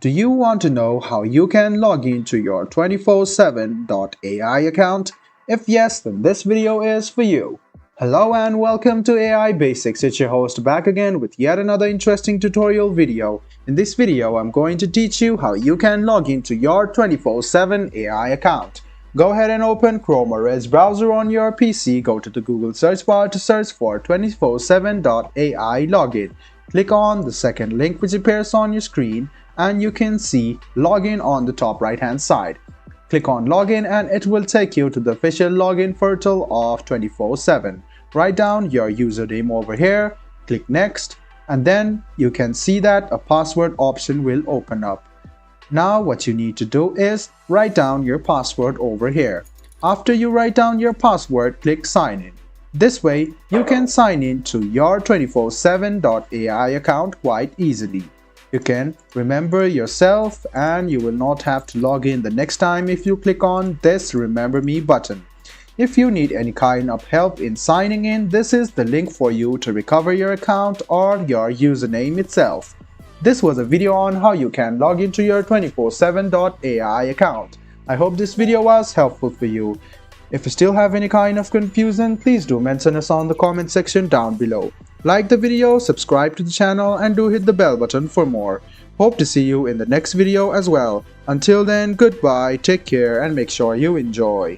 Do you want to know how you can log into your 24/7.ai account? If yes, then this video is for you. Hello and welcome to AI Basics. It's your host back again with yet another interesting tutorial video. In this video, I'm going to teach you how you can log into your 24/7 AI account. Go ahead and open Chrome or Edge browser on your PC. Go to the Google search bar to search for 24/7.ai login. Click on the second link which appears on your screen and you can see login on the top right hand side. Click on login and it will take you to the official login portal of 24/7. Write down your username over here, click next, and then you can see that a password option will open up. Now what you need to do is write down your password over here. After you write down your password, click sign in. This way you can sign in to your 24/7.ai account quite easily. You can remember yourself and you will not have to log in the next time if you click on this Remember Me button. If you need any kind of help in signing in, this is the link for you to recover your account or your username itself. This was a video on how you can log into your 24/7.ai account. I hope this video was helpful for you. If you still have any kind of confusion, please do mention us on the comment section down below. Like the video, subscribe to the channel and do hit the bell button for more. Hope to see you in the next video as well. Until then, goodbye, take care and make sure you enjoy.